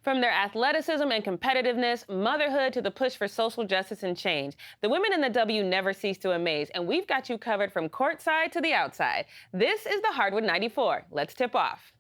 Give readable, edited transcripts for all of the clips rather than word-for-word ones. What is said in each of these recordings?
From their athleticism and competitiveness, motherhood to the push for social justice and change, the women in the W never cease to amaze, and we've got you covered from courtside to the outside. This is the Hardwood 94. Let's tip off.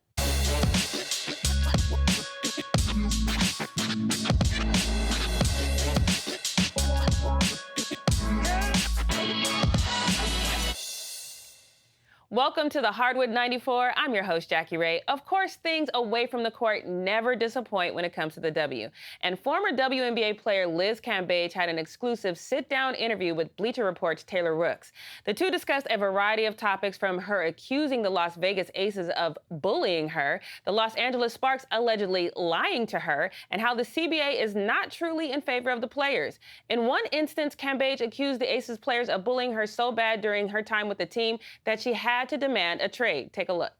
Welcome to the Hardwood 94. I'm your host, Jackie Rae. Of course, things away from the court never disappoint when it comes to the W. And former WNBA player Liz Cambage had an exclusive sit-down interview with Bleacher Report's Taylor Rooks. The two discussed a variety of topics, from her accusing the Las Vegas Aces of bullying her, the Los Angeles Sparks allegedly lying to her, and how the CBA is not truly in favor of the players. In one instance, Cambage accused the Aces players of bullying her so bad during her time with the team that she had to demand a trade. Take a look.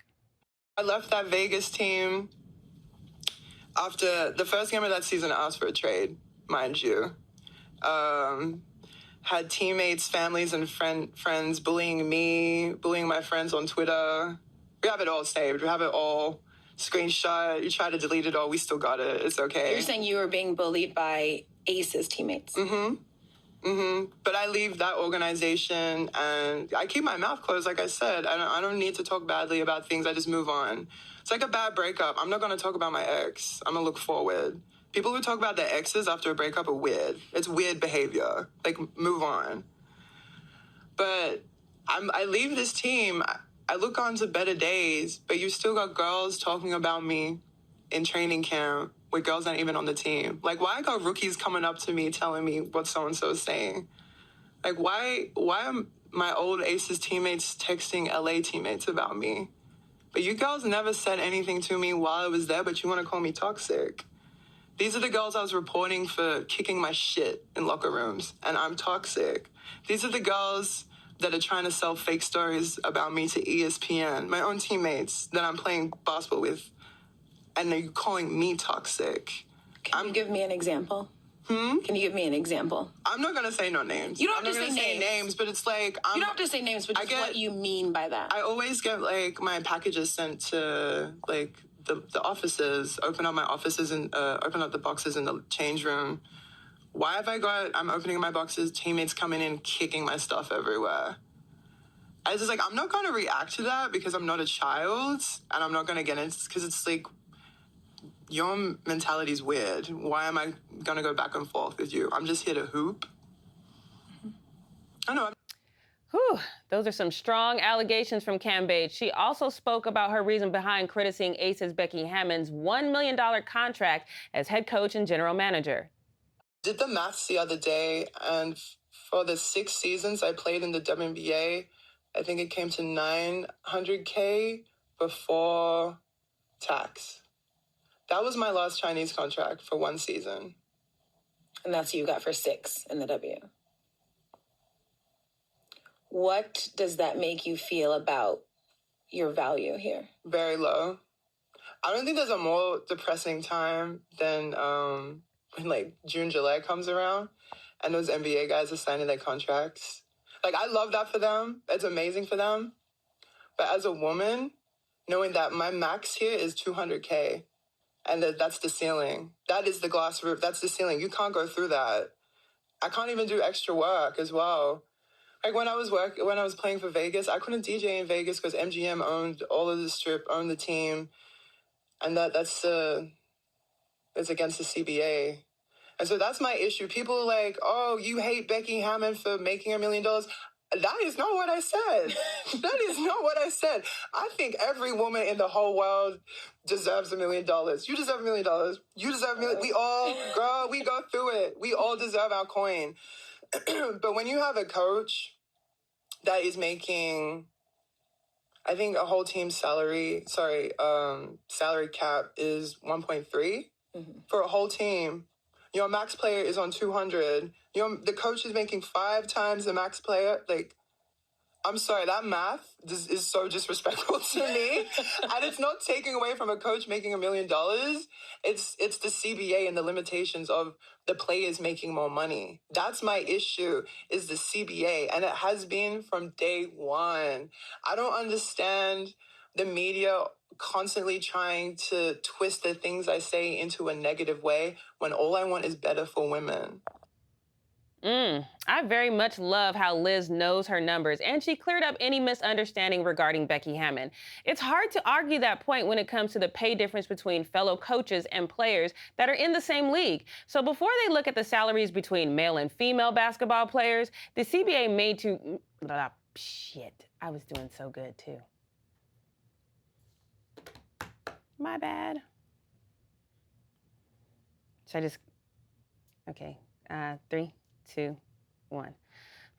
I left that Vegas team after the first game of that season. I asked for a trade, mind you. Had teammates, families, and friends bullying me, bullying my friends on Twitter. We have it all saved. We have it all screenshot. You try to delete it all. We still got it. It's okay. You're saying you were being bullied by Aces teammates? But I leave that organization and I keep my mouth closed. Like I said, I don't need to talk badly about things. I just move on. It's like a bad breakup. I'm not going to talk about my ex. I'm going to look forward. People who talk about their exes after a breakup are weird. It's weird behavior. Like, move on. But I leave this team. I look on to better days, but you still got girls talking about me in training camp with girls not even on the team. Like, why got rookies coming up to me telling me what so-and-so is saying? Like, why am my old Aces teammates texting LA teammates about me? But you girls never said anything to me while I was there, but you want to call me toxic. These are the girls I was reporting for kicking my shit in locker rooms, and I'm toxic. These are the girls that are trying to sell fake stories about me to ESPN, my own teammates that I'm playing basketball with. And are you calling me toxic? Can you give me an example? Can you give me an example? I'm not going to say no names. You don't have to say names, but it's like... you don't have to say names, but just what you mean by that. I always get, like, my packages sent to, like, the offices, open up my offices and open up the boxes in the change room. Why have I'm opening my boxes, teammates coming in, kicking my stuff everywhere. I was just like, I'm not going to react to that because I'm not a child, and I'm not going to get into it because it's like... Your mentality is weird. Why am I going to go back and forth with you? I'm just here to hoop. I know. Whew, those are some strong allegations from Cambage. She also spoke about her reason behind criticizing Aces Becky Hammon's $1 million contract as head coach and general manager. Did the maths the other day, and for the 6 seasons I played in the WNBA, I think it came to $900K before tax. That was my last Chinese contract for 1 season. And that's what you got for 6 in the W. What does that make you feel about your value here? Very low. I don't think there's a more depressing time than when, like, June, July comes around and those NBA guys are signing their contracts. Like, I love that for them. It's amazing for them. But as a woman, knowing that my max here is $200K, and that's the ceiling. That is the glass roof. That's the ceiling. You can't go through that. I can't even do extra work as well. Like when I was playing for Vegas, I couldn't DJ in Vegas because MGM owned all of the strip, owned the team, and that's against the CBA. And so that's my issue. People are like, "Oh, you hate Becky Hammon for making $1 million." That is not what I said. That is not what I said. I think every woman in the whole world deserves $1 million. You deserve $1 million. You deserve $1 million. We all, girl, we go through it. We all deserve our coin. But when you have a coach that is making, I think a whole team's salary cap is 1.3 for a whole team. Your max player is on 200. The coach is making 5 times the max player. Like, I'm sorry, that math is so disrespectful to me. And it's not taking away from a coach making $1 million. It's the CBA and the limitations of the players making more money. That's my issue, is the CBA. And it has been from day one. I don't understand the media constantly trying to twist the things I say into a negative way when all I want is better for women. I very much love how Liz knows her numbers, and she cleared up any misunderstanding regarding Becky Hammon. It's hard to argue that point when it comes to the pay difference between fellow coaches and players that are in the same league. So before they look at the salaries between male and female basketball players, the CBA made to... Shit, I was doing so good too. My bad. Should I just... Okay, 3, 2, 1.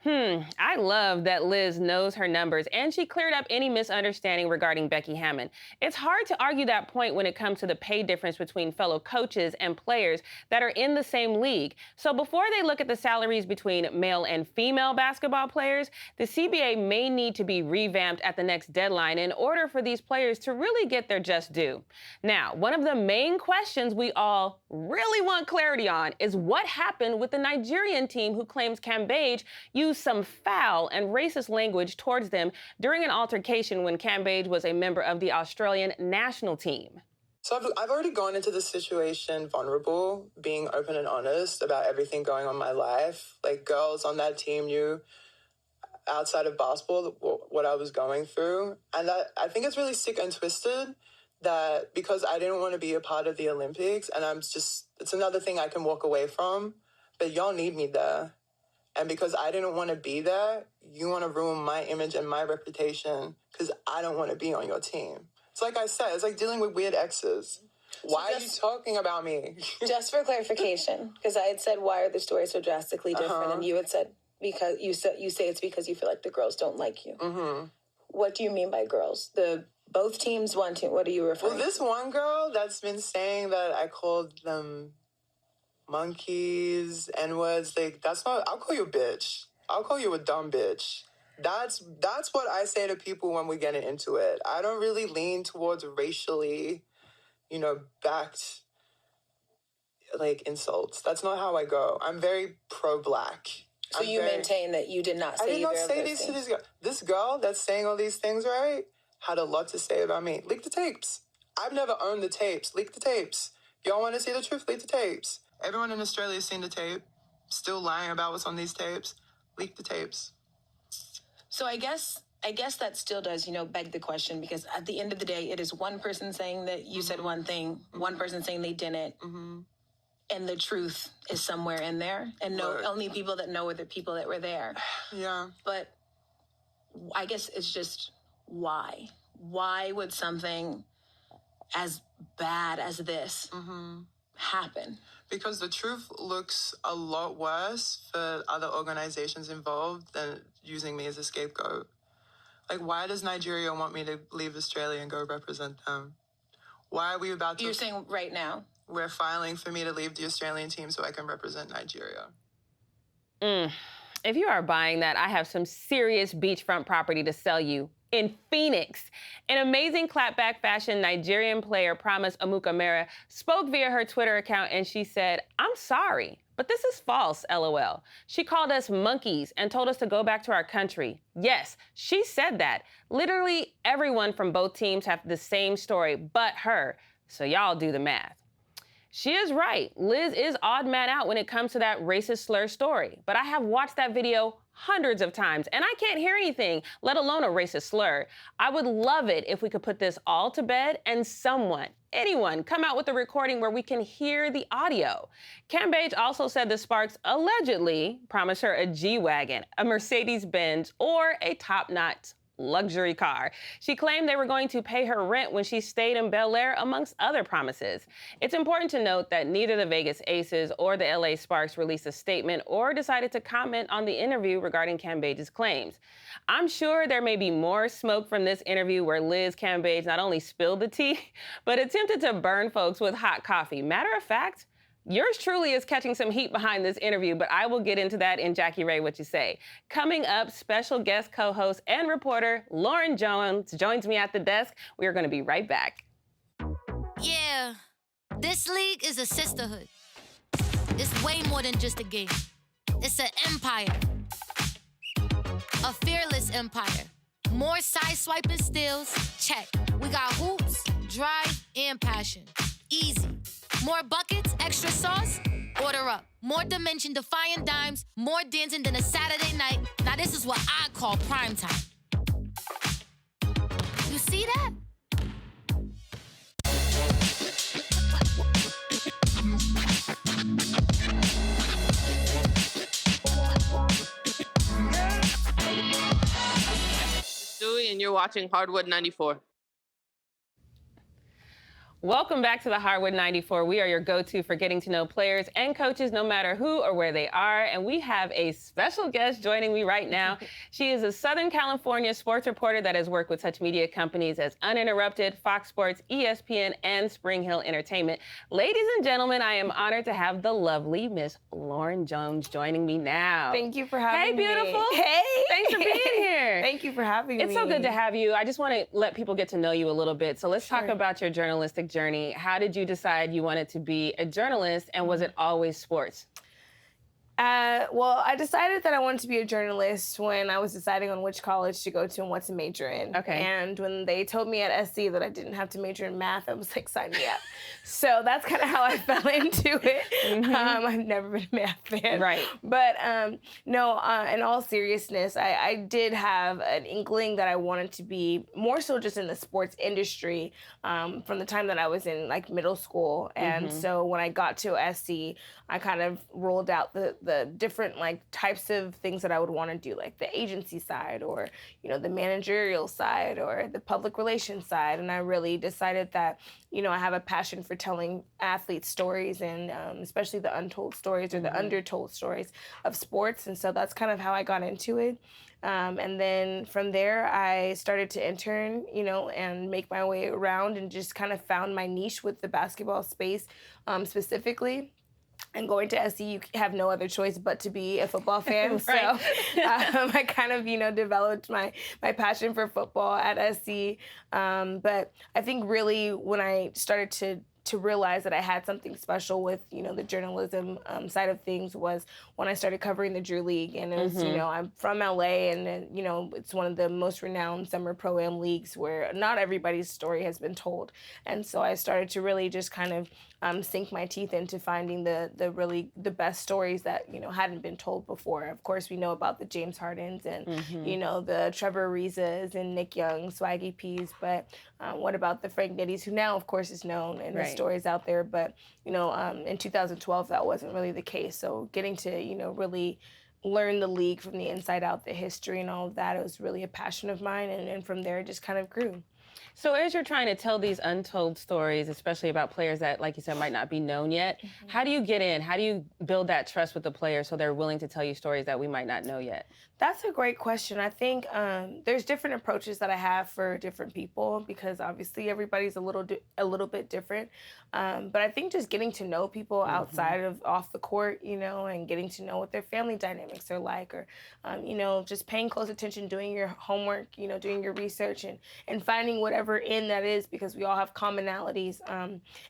I love that Liz knows her numbers, and she cleared up any misunderstanding regarding Becky Hammon. It's hard to argue that point when it comes to the pay difference between fellow coaches and players that are in the same league. So before they look at the salaries between male and female basketball players, the CBA may need to be revamped at the next deadline in order for these players to really get their just due. Now, one of the main questions we all really want clarity on is what happened with the Nigerian team who claims Cambage used some foul and racist language towards them during an altercation when Cambage was a member of the Australian national team. So I've already gone into this situation vulnerable, being open and honest about everything going on in my life. Like, girls on that team knew outside of basketball what I was going through. And I think it's really sick and twisted that because I didn't want to be a part of the Olympics, and it's another thing I can walk away from, but y'all need me there. And because I didn't want to be there, you want to ruin my image and my reputation because I don't want to be on your team. It's like I said, it's like dealing with weird exes. Why are you talking about me? Just for clarification, because I had said, why are the stories so drastically different? And you had said, because you say it's because you feel like the girls don't like you. Mm-hmm. What do you mean by girls? Both teams, one team, what are you referring to? Well, this one girl that's been saying that I called them monkeys, N-words, that's not, I'll call you a bitch. I'll call you a dumb bitch. That's what I say to people when we get into it. I don't really lean towards racially, backed, insults. That's not how I go. I'm very pro-black. So you maintain that you did not say either of those things? I did not say these to this girl. This girl that's saying all these things, right, had a lot to say about me. Leak the tapes. I've never owned the tapes. Leak the tapes. Y'all want to see the truth? Leak the tapes. Everyone in Australia has seen the tape, still lying about what's on these tapes. Leak the tapes. So I guess that still does, beg the question, because at the end of the day, it is one person saying that you said one thing, one person saying they didn't, and the truth is somewhere in there, and only people that know are the people that were there. Yeah. But I guess it's just why? Why would something as bad as this happen? Because the truth looks a lot worse for other organizations involved than using me as a scapegoat. Like, why does Nigeria want me to leave Australia and go represent them? Why are we about to... You're saying right now? We're filing for me to leave the Australian team so I can represent Nigeria. If you are buying that, I have some serious beachfront property to sell you in Phoenix. In amazing clapback fashion, Nigerian player Promise Amukamara spoke via her Twitter account, and she said, "I'm sorry, but this is false, LOL. She called us monkeys and told us to go back to our country." Yes, she said that. Literally everyone from both teams have the same story but her. So y'all do the math. She is right. Liz is odd man out when it comes to that racist slur story. But I have watched that video hundreds of times, and I can't hear anything, let alone a racist slur. I would love it if we could put this all to bed and anyone, come out with a recording where we can hear the audio. Cambage also said the Sparks allegedly promised her a G-Wagon, a Mercedes-Benz, or a top-notch luxury car. She claimed they were going to pay her rent when she stayed in Bel Air, amongst other promises. It's important to note that neither the Vegas Aces or the LA Sparks released a statement or decided to comment on the interview regarding Cambage's claims. I'm sure there may be more smoke from this interview where Liz Cambage not only spilled the tea, but attempted to burn folks with hot coffee. Matter of fact, yours truly is catching some heat behind this interview, but I will get into that in Jackie Rae Whatcha Say. Coming up, special guest co-host and reporter Lauren Jones joins me at the desk. We are going to be right back. Yeah, this league is a sisterhood. It's way more than just a game. It's an empire. A fearless empire. More side swiping steals, check. We got hoops, drive and passion. Easy. More buckets, extra sauce? Order up. More dimension-defying dimes, more dancing than a Saturday night. Now this is what I call prime time. You see that? Stewie, and you're watching Hardwood 94. Welcome back to the Hardwood 94. We are your go-to for getting to know players and coaches no matter who or where they are. And we have a special guest joining me right now. She is a Southern California sports reporter that has worked with such media companies as Uninterrupted, Fox Sports, ESPN, and Spring Hill Entertainment. Ladies and gentlemen, I am honored to have the lovely Miss Lauren Jones joining me now. Thank you for having me. Hey, beautiful. Hey. Thanks for being here. Thank you for having me. It's so good to have you. I just want to let people get to know you a little bit. So let's talk about your journalistic journey. How did you decide you wanted to be a journalist, and was it always sports? Well, I decided that I wanted to be a journalist when I was deciding on which college to go to and what to major in. Okay. And when they told me at SC that I didn't have to major in math, I was like, sign me up. So that's kind of how I fell into it. Mm-hmm. I've never been a math fan. Right. But no, in all seriousness, I did have an inkling that I wanted to be more so just in the sports industry from the time that I was in like middle school. And so when I got to SC, I kind of rolled out the different like types of things that I would want to do, like the agency side or, you know, the managerial side or the public relations side. And I really decided that, you know, I have a passion for telling athletes stories and especially the untold stories or the undertold stories of sports. And so that's kind of how I got into it. And then from there, I started to intern, you know, and make my way around and just kind of found my niche with the basketball space specifically. And going to SC, you have no other choice but to be a football fan. Right. So I kind of, you know, developed my passion for football at SC. But I think really when I started to realize that I had something special with, you know, the journalism side of things was when I started covering the Drew League. And it was, you know, I'm from LA and, you know, it's one of the most renowned summer pro-am leagues where not everybody's story has been told. And so I started to really just kind of sink my teeth into finding the best stories that, you know, hadn't been told before. Of course, we know about the James Hardens and, you know, the Trevor Arizas and Nick Young, Swaggy P's, but what about the Frank Nitties, who now, of course, is known and the stories out there, but, you know, in 2012, that wasn't really the case. So getting to, you know, really learn the league from the inside out, the history and all of that, it was really a passion of mine, and from there, it just kind of grew. So as you're trying to tell these untold stories, especially about players that, like you said, might not be known yet, how do you get in? How do you build that trust with the players so they're willing to tell you stories that we might not know yet? That's a great question. I think there's different approaches that I have for different people because obviously everybody's a little bit different. But I think just getting to know people outside of off the court, you know, and getting to know what their family dynamics are like, or you know, just paying close attention, doing your homework, you know, doing your research and finding whatever in that is, because we all have commonalities.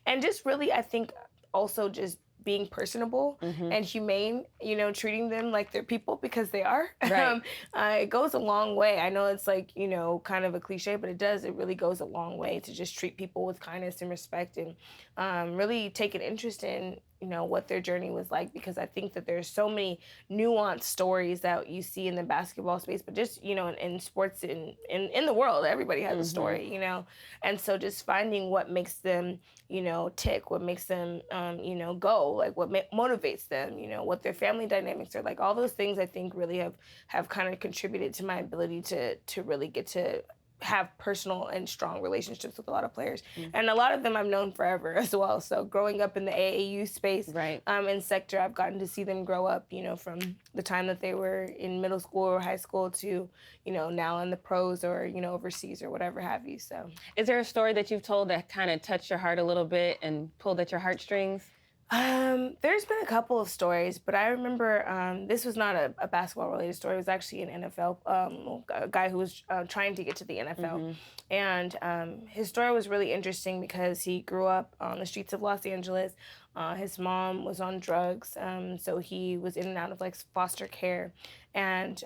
And just really, I think also just being personable and humane, you know, treating them like they're people because they are. Right. It goes a long way. I know it's like, you know, kind of a cliche, but it really goes a long way to just treat people with kindness and respect and really take an interest in, you know, what their journey was like, because I think that there's so many nuanced stories that you see in the basketball space, but just, you know, in sports in the world, everybody has a story, you know, and so just finding what makes them, you know, tick, what makes them, you know, go, like what motivates them, you know, what their family dynamics are like, all those things I think really have kind of contributed to my ability to really get to have personal and strong relationships with a lot of players. And a lot of them I've known forever as well. So growing up in the AAU space and sector, I've gotten to see them grow up, you know, from the time that they were in middle school or high school to, you know, now in the pros or, you know, overseas or whatever have you. So is there a story that you've told that kind of touched your heart a little bit and pulled at your heartstrings? There's been a couple of stories, but I remember this was not a basketball-related story. It was actually an NFL, a guy who was trying to get to the NFL. And his story was really interesting because he grew up on the streets of Los Angeles. His mom was on drugs, so he was in and out of like foster care. And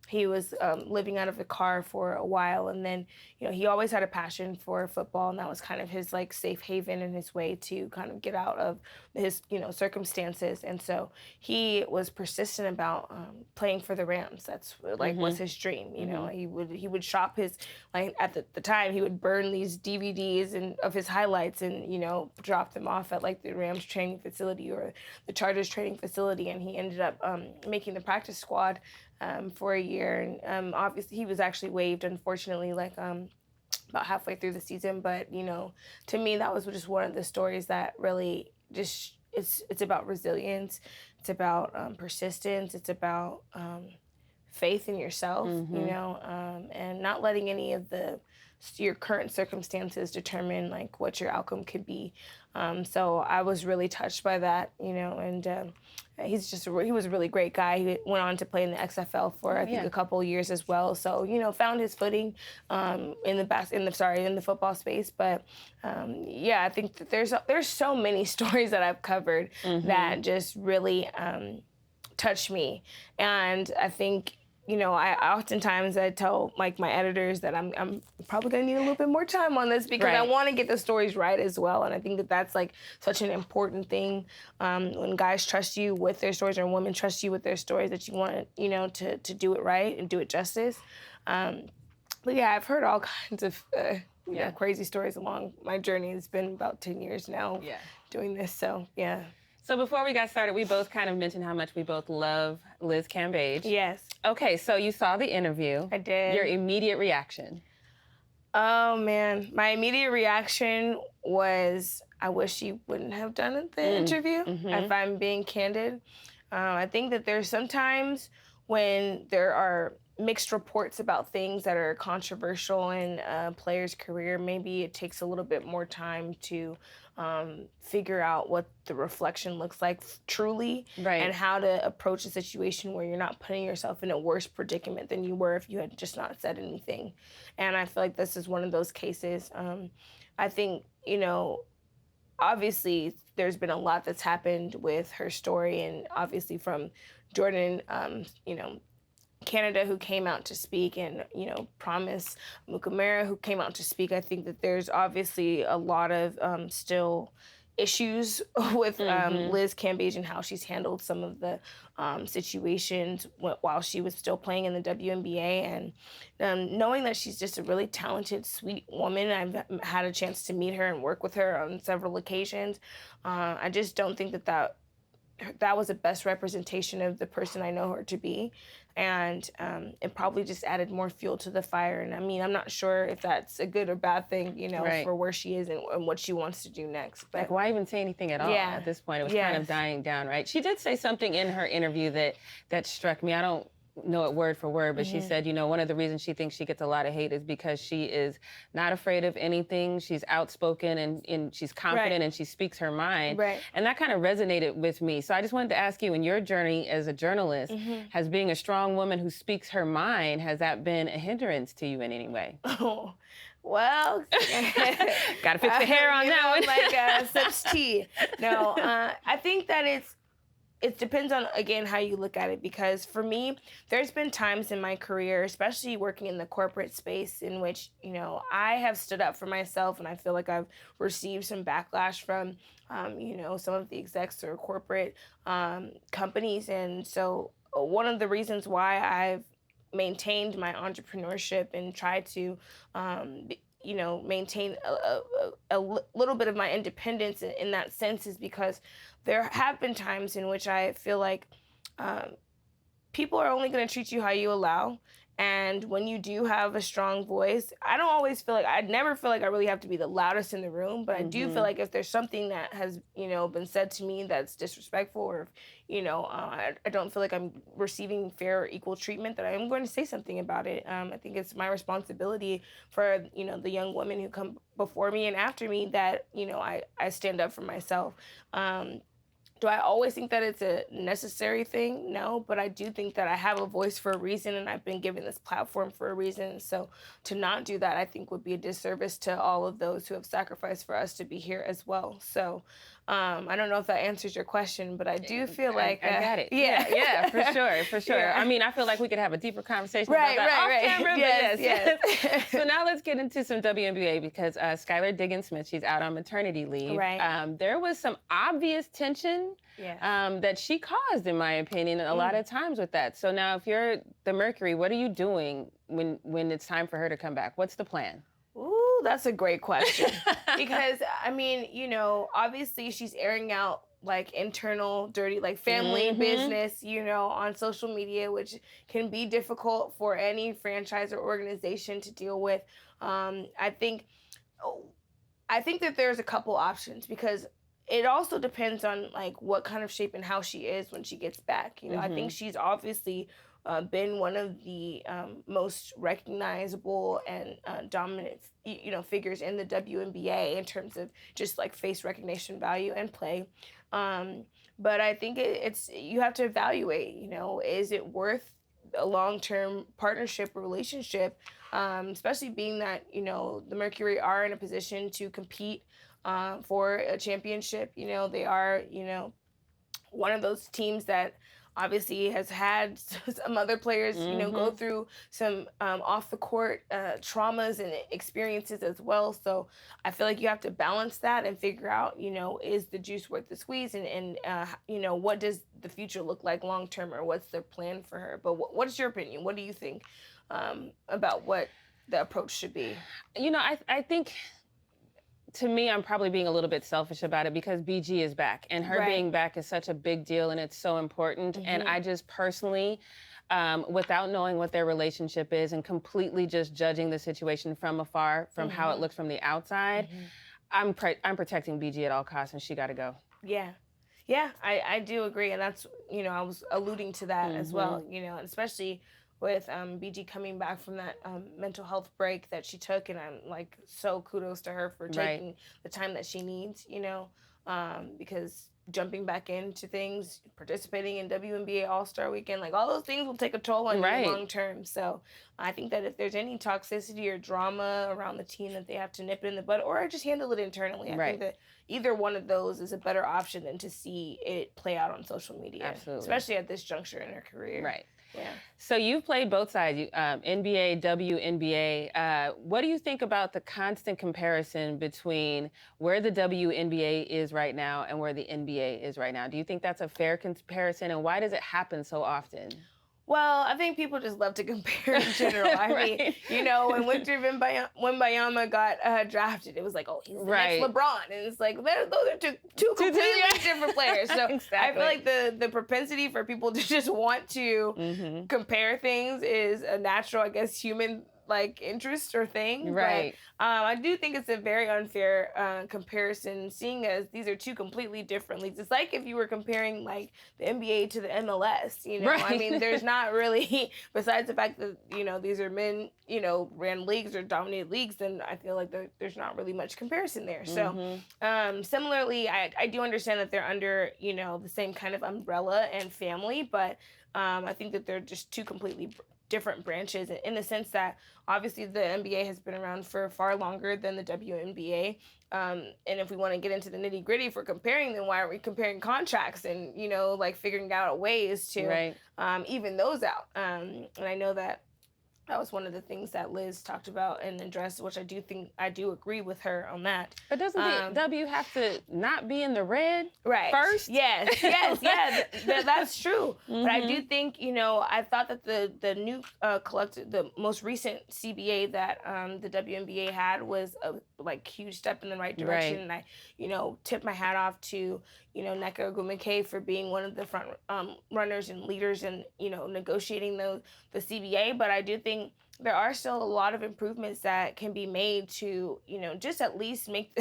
he was living out of the car for a while, and then, he always had a passion for football, and that was kind of his like safe haven and his way to kind of get out of his, circumstances. And so he was persistent about playing for the Rams. That's like was his dream. He would shop his, like at the time he would burn these DVDs of his highlights and drop them off at like the Rams training facility or the Chargers training facility, and he ended up making the practice squad for a year, and obviously he was actually waived, unfortunately, like about halfway through the season. But to me, that was just one of the stories that really just it's about resilience, it's about persistence, it's about faith in yourself, and not letting any of your current circumstances determine like what your outcome could be. So I was really touched by that, and he was a really great guy. He went on to play in the XFL for I think a couple years as well. So found his footing in the football space. But I think that there's so many stories that I've covered that just really touched me, and I think. I oftentimes tell like my editors that I'm probably gonna need a little bit more time on this because I want to get the stories right as well, and I think that that's like such an important thing when guys trust you with their stories or women trust you with their stories, that you want to do it right and do it justice. But yeah, I've heard all kinds of crazy stories along my journey. It's been about 10 years now doing this, so yeah. So before we got started, we both kind of mentioned how much we both love Liz Cambage. Yes. Okay, so you saw the interview. I did. Your immediate reaction? Oh, man. My immediate reaction was, I wish she wouldn't have done the interview, if I'm being candid. I think that there's sometimes when there are mixed reports about things that are controversial in a player's career, maybe it takes a little bit more time to figure out what the reflection looks like truly, and how to approach a situation where you're not putting yourself in a worse predicament than you were if you had just not said anything. And I feel like this is one of those cases. I think, obviously there's been a lot that's happened with her story, and obviously from Jordan, Canada, who came out to speak, and Promise Mukamara, who came out to speak. I think that there's obviously a lot of still issues with Liz Cambage and how she's handled some of the situations while she was still playing in the WNBA, and knowing that she's just a really talented, sweet woman. I've had a chance to meet her and work with her on several occasions. I just don't think that was the best representation of the person I know her to be. And it probably just added more fuel to the fire. And I mean, I'm not sure if that's a good or bad thing, for where she is and what she wants to do next. But like, why even say anything at all at this point? It was kind of dying down, right? She did say something in her interview that struck me. I don't know it word for word, but she said, one of the reasons she thinks she gets a lot of hate is because she is not afraid of anything. She's outspoken and she's confident and she speaks her mind. Right. And that kind of resonated with me. So I just wanted to ask you, in your journey as a journalist, has being a strong woman who speaks her mind, has that been a hindrance to you in any way? Oh, well, gotta fix the hair on that one. Like sips tea. No, I think that it depends on, again, how you look at it, because for me, there's been times in my career, especially working in the corporate space, in which, I have stood up for myself, and I feel like I've received some backlash from, some of the execs or corporate companies. And so one of the reasons why I've maintained my entrepreneurship and tried to maintain a little bit of my independence in that sense is because there have been times in which I feel like people are only going to treat you how you allow. And when you do have a strong voice, I never feel like I really have to be the loudest in the room, but I do feel like if there's something that has, been said to me that's disrespectful, or, I don't feel like I'm receiving fair or equal treatment, that I am going to say something about it. I think it's my responsibility for, the young women who come before me and after me that, I stand up for myself. Do I always think that it's a necessary thing? No, but I do think that I have a voice for a reason, and I've been given this platform for a reason. So to not do that, I think, would be a disservice to all of those who have sacrificed for us to be here as well. So I don't know if that answers your question, but I do feel like I got it. Yeah, for sure. Yeah. I mean, I feel like we could have a deeper conversation Right, about that right. off camera, but Yes. So now let's get into some WNBA because Skylar Diggins-Smith, she's out on maternity leave. Right. There was some obvious tension that she caused, in my opinion, a lot of times with that. So now if you're the Mercury, what are you doing when it's time for her to come back? What's the plan? Ooh, that's a great question. Because, I mean, you know, obviously she's airing out like internal dirty, like family business, you know, on social media, which can be difficult for any franchise or organization to deal with. I think that there's a couple options because it also depends on like what kind of shape and how she is when she gets back. You know, I think she's obviously been one of the most recognizable and dominant, you know, figures in the WNBA in terms of just like face recognition value and play. But I think it's you have to evaluate, you know, is it worth a long-term partnership or relationship, especially being that, you know, the Mercury are in a position to compete for a championship. You know, they are, you know, one of those teams that obviously has had some other players, you know, go through some off the court traumas and experiences as well. So I feel like you have to balance that and figure out, you know, is the juice worth the squeeze and you know, what does the future look like long term or what's their plan for her? But what's your opinion? What do you think about what the approach should be? You know, I think, to me, I'm probably being a little bit selfish about it because BG is back and her being back is such a big deal and it's so important. And I just personally, without knowing what their relationship is and completely just judging the situation from afar, from how it looks from the outside, I'm protecting BG at all costs and she got to go. Yeah. Yeah, I do agree. And that's, you know, I was alluding to that as well, you know, and especially with BG coming back from that mental health break that she took, and I'm like so kudos to her for taking the time that she needs, you know, because jumping back into things, participating in WNBA All-Star Weekend, like all those things will take a toll on you long term. So I think that if there's any toxicity or drama around the team that they have to nip it in the bud or just handle it internally, I think that either one of those is a better option than to see it play out on social media. Absolutely. Especially at this juncture in her career. Right. Yeah. So you've played both sides, NBA, WNBA. What do you think about the constant comparison between where the WNBA is right now and where the NBA is right now? Do you think that's a fair comparison, and why does it happen so often? Well, I think people just love to compare in general. I mean, you know, when Victor Wembanyama got drafted, it was like, oh, he's the next LeBron. And it's like, those are two completely different players. So I feel like the propensity for people to just want to compare things is a natural, I guess, human like interest or thing. Right. But I do think it's a very unfair comparison, seeing as these are two completely different leagues. It's like if you were comparing like the NBA to the MLS, you know. I mean, there's not really, besides the fact that, you know, these are men, you know, ran leagues or dominated leagues, then I feel like there's not really much comparison there. So similarly, I do understand that they're under, you know, the same kind of umbrella and family, but I think that they're just two completely different branches in the sense that obviously the NBA has been around for far longer than the WNBA. And if we want to get into the nitty gritty for comparing, then why aren't we comparing contracts and, you know, like figuring out ways to even those out? And I know that was one of the things that Liz talked about and addressed, which I do agree with her on that. But doesn't the W have to not be in the red first? Yes, that's true. But I do think, you know, I thought that the new collective, the most recent CBA that the WNBA had was a like huge step in the right direction. And I, you know, tip my hat off to, you know, Nneka Ogwumike for being one of the front runners and leaders and, you know, negotiating the CBA. But I do think there are still a lot of improvements that can be made to, you know, just at least make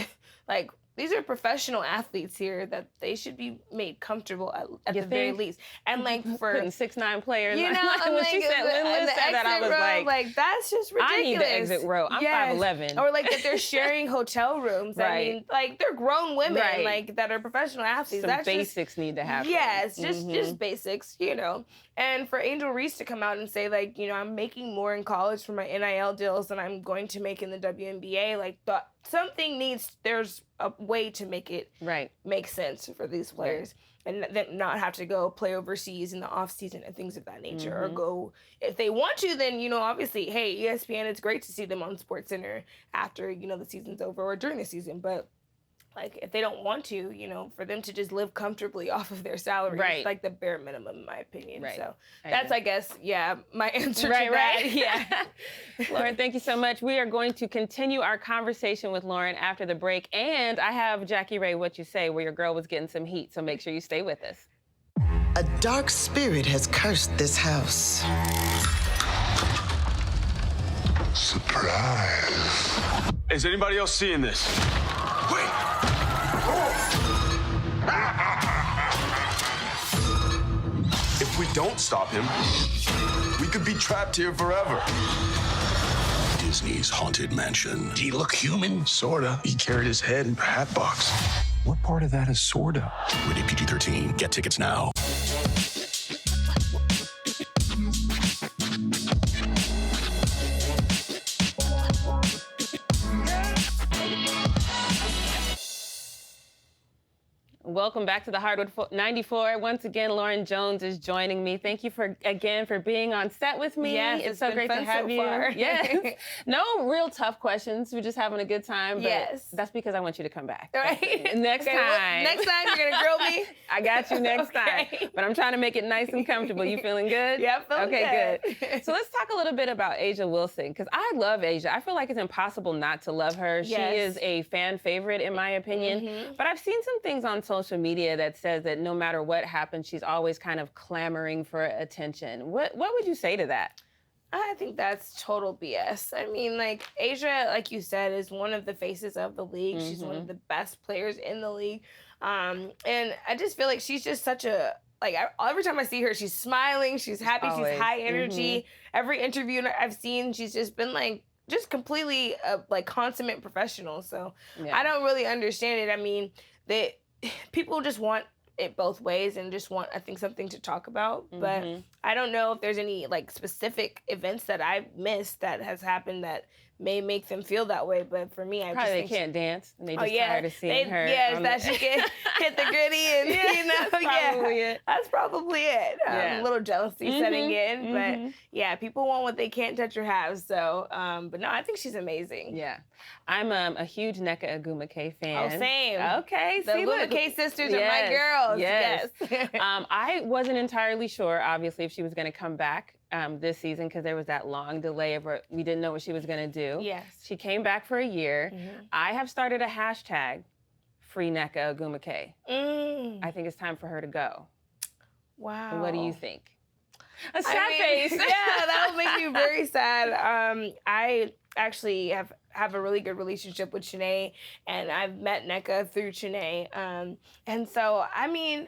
like these are professional athletes here that they should be made comfortable at the very least. And like for putting 6'9" players, you know, when like, she said Liz said that, I was like that's just ridiculous. I need the exit row. I'm 5'11". Or like that they're sharing hotel rooms. I mean, like they're grown women like that are professional athletes. Some basics need to happen. Yes, just basics, you know. And for Angel Reese to come out and say, like, you know, I'm making more in college for my NIL deals than I'm going to make in the WNBA, like, a way to make it make sense for these players. And then not have to go play overseas in the off season and things of that nature, or go if they want to. Then obviously, hey, ESPN, it's great to see them on SportsCenter after the season's over or during the season. But like if they don't want to, for them to just live comfortably off of their salary, it's like the bare minimum, in my opinion. So that's, I guess, my answer to that. Yeah. Lauren, thank you so much. We are going to continue our conversation with Lauren after the break. And I have Jackie Rae What You Say, where your girl was getting some heat. So make sure you stay with us. A dark spirit has cursed this house. Surprise. Is anybody else seeing this? Wait! If we don't stop him, we could be trapped here forever. Disney's Haunted Mansion. Did he look human? Sorta. He carried his head in a hat box. What part of that is sorta? Rated PG-13. Get tickets now. Welcome back to the Hardwood 94. Once again, Lauren Jones is joining me. Thank you for being on set with me. Yes, it's so great to have you. Far. Yes. No real tough questions. We're just having a good time. But that's because I want you to come back. Right. Next time. Next time you're gonna grill me. I got you next time. But I'm trying to make it nice and comfortable. You feeling good? Yeah, feeling good. So let's talk a little bit about A'ja Wilson, because I love A'ja. I feel like it's impossible not to love her. She is a fan favorite, in my opinion. But I've seen some things on social media that says that no matter what happens, she's always kind of clamoring for attention. What would you say to that? I think that's total BS. I mean, like, A'ja, like you said, is one of the faces of the league. She's one of the best players in the league. And I just feel like she's just such a, every time I see her, she's smiling, she's happy, she's high energy. Every interview I've seen, she's just been just completely consummate professional. So I don't really understand it. I mean, people just want it both ways and just want, I think, something to talk about. But I don't know if there's any specific events that I've missed that has happened that may make them feel that way. But for me, I probably just think they can't dance and they just tired of seeing her. Yes, that she can hit the gritty and that's probably it. A little jealousy setting in, but people want what they can't touch or have. So, but no, I think she's amazing. Yeah, I'm a huge Nneka Ogwumike fan. Oh, same. Okay, the Ogwumike sisters are my girls. Yes. I wasn't entirely sure, obviously, if she was going to come back this season, because there was that long delay of where we didn't know what she was going to do. Yes. She came back for a year. I have started a hashtag, Free Nneka Ogwumike. I think it's time for her to go. Wow. What do you think? A sad face. Yeah, that would make me very sad. I actually have a really good relationship with Shanae, and I've met Nneka through Shanae. And so, I mean,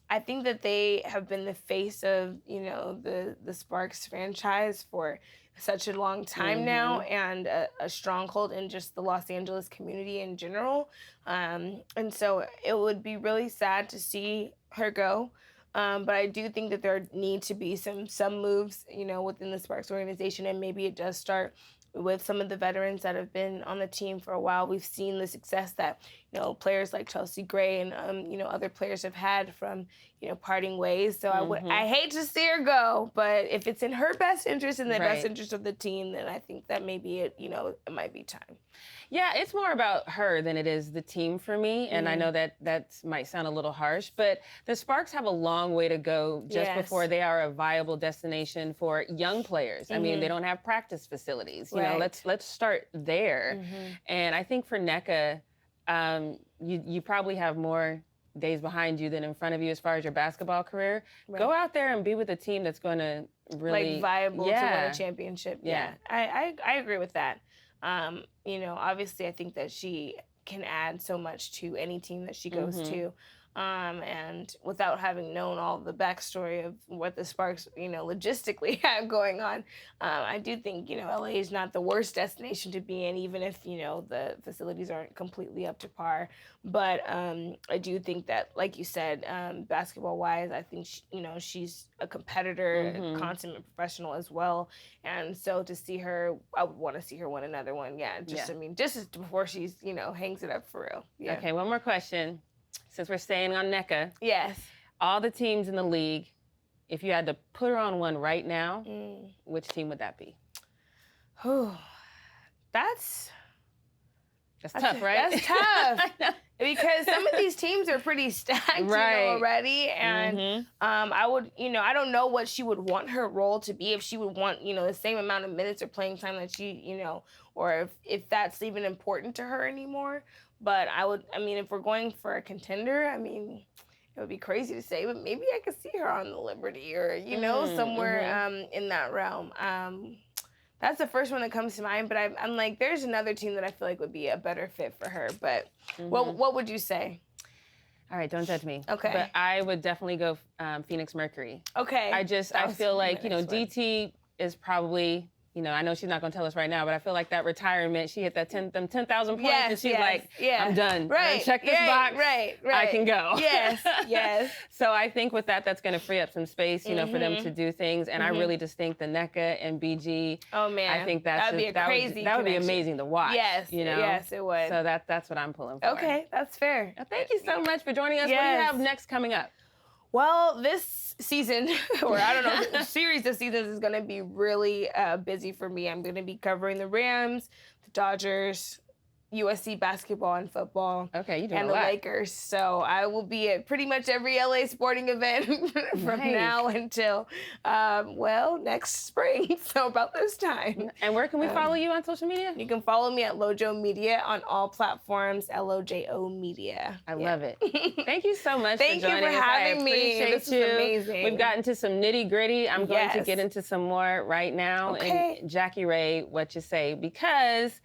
I think that they have been the face of, the Sparks franchise for such a long time now, and a stronghold in just the Los Angeles community in general. And so it would be really sad to see her go. But I do think that there need to be some moves, within the Sparks organization, and maybe it does start with some of the veterans that have been on the team for a while. We've seen the success that, players like Chelsea Gray and, other players have had from, parting ways. So I hate to see her go, but if it's in her best interest and the best interest of the team, then I think that maybe it might be time. Yeah, it's more about her than it is the team for me. And I know that might sound a little harsh, but the Sparks have a long way to go just before they are a viable destination for young players. I mean, they don't have practice facilities. You know, let's start there. And I think for Nneka, you probably have more days behind you than in front of you as far as your basketball career. Go out there and be with a team that's going to really viable to win a championship. I agree with that. Obviously I think that she can add so much to any team that she goes to. And without having known all the backstory of what the Sparks, logistically have going on, I do think, LA is not the worst destination to be in, even if, the facilities aren't completely up to par. But I do think that, like you said, basketball-wise, I think, she's a competitor, a consummate professional as well. And so to see her, I would want to see her win another one. Yeah, just as before she's, hangs it up for real. Yeah. Okay, one more question. Since we're staying on NECA. Yes. All the teams in the league, if you had to put her on one right now, which team would that be? That's tough, right? That's tough. Because some of these teams are pretty stacked already. And I would, I don't know what she would want her role to be, if she would want, the same amount of minutes or playing time that she, or if that's even important to her anymore. But if we're going for a contender, it would be crazy to say, but maybe I could see her on the Liberty or, somewhere in that realm. That's the first one that comes to mind, but I'm like, there's another team that I feel like would be a better fit for her. But what would you say? All right, don't judge me. Okay. But I would definitely go Phoenix Mercury. Okay. I feel like, DT is probably, I know she's not going to tell us right now, but I feel like that retirement, she hit that 10,000 points, and she's like, I'm done. Right. Check this box. Right. I can go. Yes. So I think with that's going to free up some space, for them to do things. And I really just think the NECA and BG. Oh man. I think that'd be a crazy. That would be amazing to watch. Yes. Yes, it would. So that's what I'm pulling for. Okay, that's fair. Well, thank you so much for joining us. Yes. What do you have next coming up? Well, this season, or I don't know, the series of seasons is going to be really busy for me. I'm going to be covering the Rams, the Dodgers, USC basketball and football. Okay, you doing and a the lot. Lakers. So I will be at pretty much every LA sporting event from now until, next spring. So about this time. And where can we follow you on social media? You can follow me at Lojo Media on all platforms, LOJO Media. I love it. Thank you so much for joining us. Thank you for having me. This is amazing. We've gotten to some nitty gritty. I'm going to get into some more right now. Okay. And Jackie Rae, Whatcha Say, because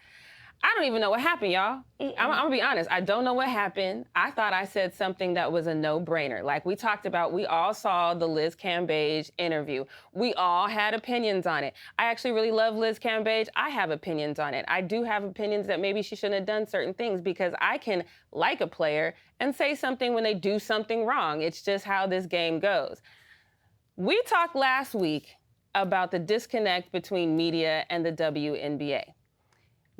I don't even know what happened, y'all. I'm gonna be honest. I don't know what happened. I thought I said something that was a no-brainer. Like we talked about, we all saw the Liz Cambage interview. We all had opinions on it. I actually really love Liz Cambage. I have opinions on it. I do have opinions that maybe she shouldn't have done certain things, because I can like a player and say something when they do something wrong. It's just how this game goes. We talked last week about the disconnect between media and the WNBA.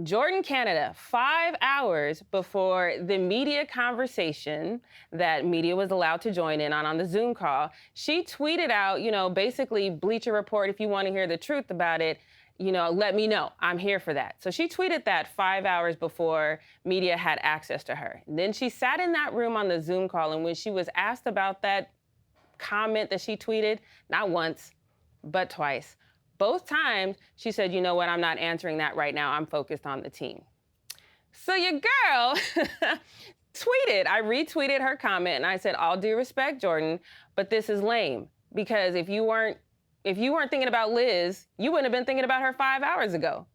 Jordan Canada, 5 hours before the media conversation that media was allowed to join in on the Zoom call, she tweeted out, basically Bleacher Report, if you want to hear the truth about it, let me know. I'm here for that. So she tweeted that 5 hours before media had access to her. And then she sat in that room on the Zoom call, and when she was asked about that comment that she tweeted, not once, but twice, both times, she said, you know what, I'm not answering that right now. I'm focused on the team. So your girl tweeted, I retweeted her comment, and I said, all due respect, Jordan, but this is lame. Because if you weren't thinking about Liz, you wouldn't have been thinking about her 5 hours ago.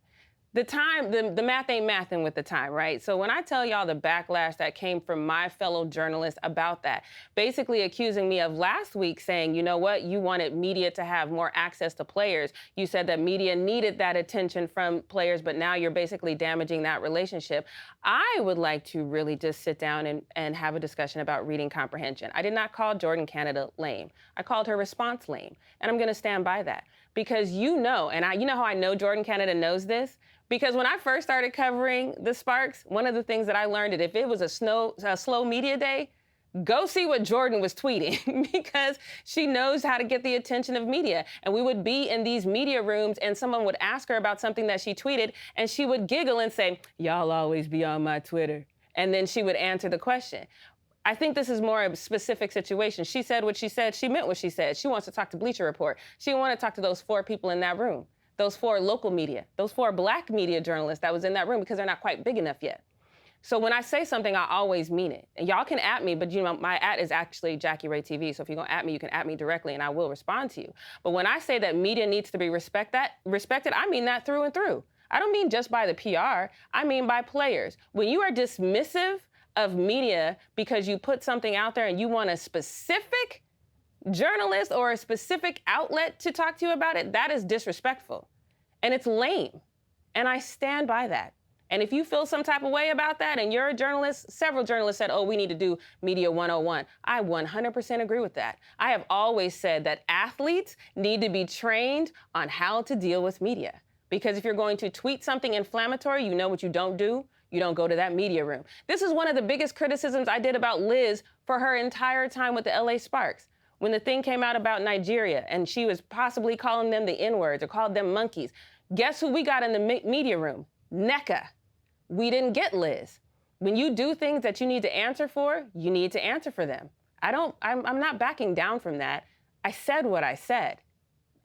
The time, the math ain't mathing with the time, right? So when I tell y'all the backlash that came from my fellow journalists about that, basically accusing me of last week saying, you know what, you wanted media to have more access to players. You said that media needed that attention from players, but now you're basically damaging that relationship. I would like to really just sit down and have a discussion about reading comprehension. I did not call Jordan Canada lame. I called her response lame, and I'm gonna stand by that. Because you know how I know Jordan Canada knows this? Because when I first started covering the Sparks, one of the things that I learned that if it was a slow media day, go see what Jordan was tweeting, because she knows how to get the attention of media. And we would be in these media rooms and someone would ask her about something that she tweeted, and she would giggle and say, y'all always be on my Twitter. And then she would answer the question. I think this is more a specific situation. She said what she said. She meant what she said. She wants to talk to Bleacher Report. She wanted to talk to those 4 people in that room, those 4 local media, those 4 black media journalists that was in that room, because they're not quite big enough yet. So when I say something, I always mean it. And y'all can at me, but my at is actually Jackie Rae TV. So if you're gonna at me, you can at me directly and I will respond to you. But when I say that media needs to be respected, I mean that through and through. I don't mean just by the PR, I mean by players. When you are dismissive of media because you put something out there and you want a specific journalist or a specific outlet to talk to you about it, that is disrespectful. And it's lame. And I stand by that. And if you feel some type of way about that and you're a journalist, several journalists said, oh, we need to do Media 101. I 100% agree with that. I have always said that athletes need to be trained on how to deal with media. Because if you're going to tweet something inflammatory, you know what you don't do? You don't go to that media room. This is one of the biggest criticisms I did about Liz for her entire time with the LA Sparks. When the thing came out about Nigeria and she was possibly calling them the N-words or called them monkeys, guess who we got in the media room? NECA. We didn't get Liz. When you do things that you need to answer for, you need to answer for them. I'm not backing down from that. I said what I said.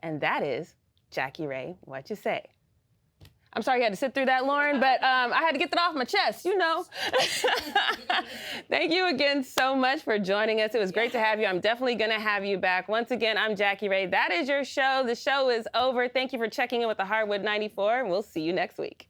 And that is, Jackie Rae, what you say? I'm sorry you had to sit through that, Lauren, but I had to get that off my chest, you know. Thank you again so much for joining us. It was great to have you. I'm definitely going to have you back. Once again, I'm Jackie Rae. That is your show. The show is over. Thank you for checking in with the Hardwood 94, and we'll see you next week.